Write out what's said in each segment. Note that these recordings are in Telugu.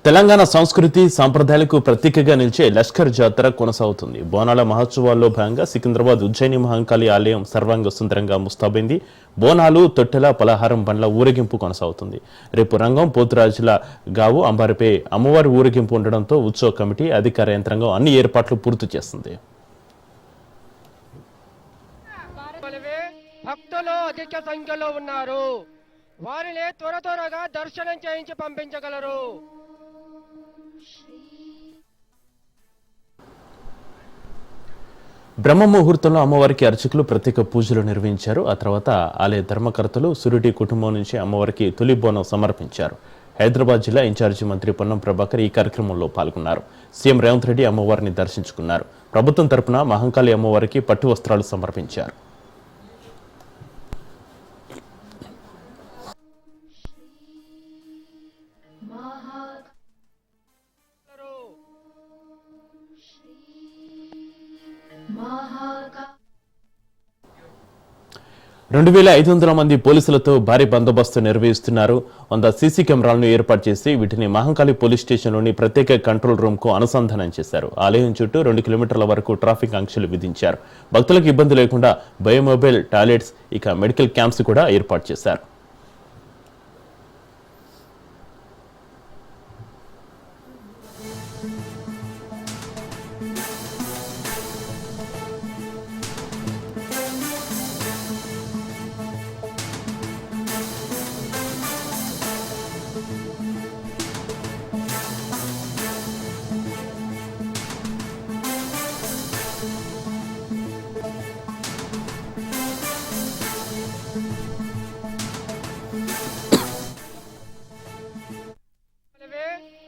తెలంగాణ సంస్కృతి సాంప్రదాయాలకు ప్రతీకగా నిలిచే లష్కర్ జాతర కొనసాగుతుంది. బోనాల మహోత్సవాల్లో భాగంగా సికింద్రాబాద్ ఉజ్జయిని మహంకాళి ఆలయం సర్వాంగ సుందరంగా ముస్తాబైంది. బోనాలు, తొట్టెల, పలహారం బండ్ల ఊరేగింపు కొనసాగుతుంది. రేపు రంగం, పోతురాజుల గావు, అంబారిపై అమ్మవారి ఊరేగింపు ఉండడంతో ఉత్సవ కమిటీ, అధికార యంత్రాంగం అన్ని ఏర్పాట్లు పూర్తి చేస్తుంది. భక్తులు అధిక సంఖ్యలో ఉన్నారు. వారిని త్వరగా దర్శనం చేయించి పంపించగలరు. బ్రహ్మ ముహూర్తంలో అమ్మవారికి అర్చకులు ప్రత్యేక పూజలు నిర్వహించారు. ఆ తర్వాత ఆలయ ధర్మకర్తలు సురుడి కుటుంబం నుంచి అమ్మవారికి తొలి బోనం సమర్పించారు. హైదరాబాద్ జిల్లా ఇన్ఛార్జి మంత్రి పొన్నం ప్రభాకర్ ఈ కార్యక్రమంలో పాల్గొన్నారు. సీఎం రేవంత్ రెడ్డి అమ్మవారిని దర్శించుకున్నారు. ప్రభుత్వం తరపున మహంకాళి అమ్మవారికి పట్టు వస్త్రాలు సమర్పించారు. రెండు 2,500 మంది పోలీసులతో భారీ బందోబస్తు నిర్వహిస్తున్నారు. 100 సీసీ కెమెరాలను ఏర్పాటు చేసి వీటిని మహంకాళి పోలీస్ స్టేషన్లోని ప్రత్యేక కంట్రోల్ రూమ్ కు అనుసంధానం చేశారు. ఆలయం చుట్టూ 2 కిలోమీటర్ల వరకు ట్రాఫిక్ ఆంక్షలు విధించారు. భక్తులకు ఇబ్బంది లేకుండా బయోమొబైల్ టాయిలెట్స్, ఇక మెడికల్ క్యాంప్స్ కూడా ఏర్పాటు చేశారు.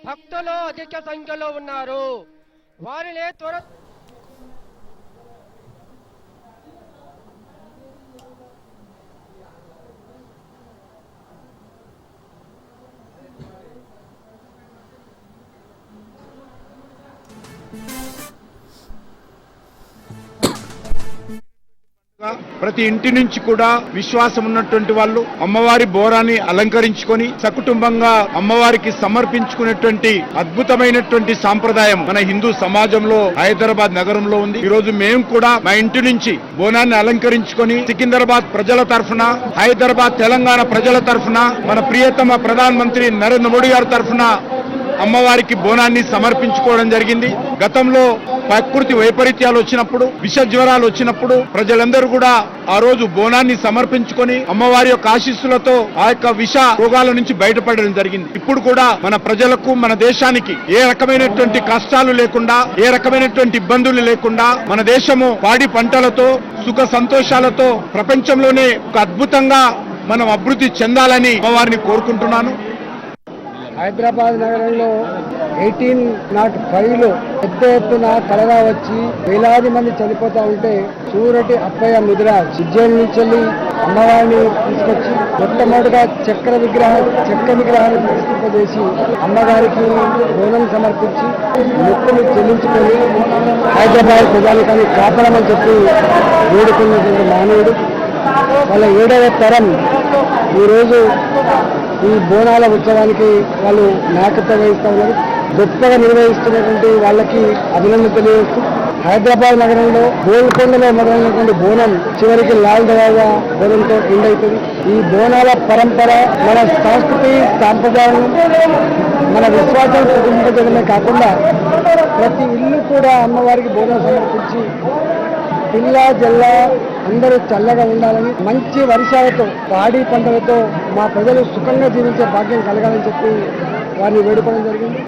భక్తులు అధిక సంఖ్యలో ఉన్నారు. వారిని ప్రతి ఇంటి నుంచి కూడా విశ్వాసం ఉన్నటువంటి వాళ్ళు అమ్మవారి బోరాన్ని అలంకరించుకొని సకుటుంబంగా అమ్మవారికి సమర్పించుకునేటువంటి అద్భుతమైనటువంటి సాంప్రదాయం మన హిందూ సమాజంలో హైదరాబాద్ నగరంలో ఉంది. ఈ రోజు మేము కూడా మా ఇంటి నుంచి బోనాన్ని అలంకరించుకొని సికింద్రాబాద్ ప్రజల తరఫున, హైదరాబాద్ తెలంగాణ ప్రజల తరఫున, మన ప్రియతమ ప్రధానమంత్రి నరేంద్ర మోడీ గారి తరఫున అమ్మవారికి బోనాన్ని సమర్పించుకోవడం జరిగింది. గతంలో ప్రకృతి వైపరీత్యాలు వచ్చినప్పుడు, విష జ్వరాలు వచ్చినప్పుడు ప్రజలందరూ కూడా ఆ రోజు బోనాన్ని సమర్పించుకొని అమ్మవారి యొక్క ఆశీస్సులతో ఆ యొక్క విష రోగాల నుంచి బయటపడడం జరిగింది. ఇప్పుడు కూడా మన ప్రజలకు, మన దేశానికి ఏ రకమైనటువంటి కష్టాలు లేకుండా, ఏ రకమైనటువంటి ఇబ్బందులు లేకుండా మన దేశము పాడి పంటలతో, సుఖ సంతోషాలతో ప్రపంచంలోనే ఒక అద్భుతంగా మనం అభివృద్ధి చెందాలని అమ్మవారిని కోరుకుంటున్నాను. హైదరాబాద్ నగరంలో 1805లో పెద్ద ఎత్తున కలరా వచ్చి వేలాది మంది చనిపోతా ఉంటే సూరటి అప్పయ్య ముదిరాజ్ ఉజ్జయిని నుంచి అమ్మవారిని తీసుకొచ్చి మొట్టమొదటిగా చెక్క విగ్రహాన్ని ప్రతిష్ఠింపజేసి అమ్మగారికి బోనం సమర్పించి మొక్కులు చెల్లించుకొని హైదరాబాద్ ప్రజానికాన్ని కాపాడమని చెప్పి వేడుకున్నటువంటి మానవుడు. వాళ్ళ 7వ తరం ఈరోజు ఈ బోనాల ఉత్సవానికి వాళ్ళు నాయకత్వం వహిస్తూ ఉన్నారు. గొప్పగా నిర్వహిస్తున్నటువంటి వాళ్ళకి అభినందన తెలియజేస్తూ హైదరాబాద్ నగరంలో గోల్కొండలో మొదలైనటువంటి బోనం చివరికి లాల్ దర్వాజా బోనంతో ఎండవుతుంది. ఈ బోనాల పరంపర మన సంస్కృతి సాంప్రదాయం, మన విశ్వాసం ప్రతిబింబించడమే కాకుండా ప్రతి ఇల్లు కూడా అమ్మవారికి బోనం సమర్పించి పిల్ల జల్ల అందరూ చల్లగా ఉండాలని, మంచి వర్షాలతో, పాడి పంటలతో మా ప్రజలు సుఖంగా జీవించే భాగ్యం కలగాలని చెప్పి వారిని వేడుకోవడం జరిగింది.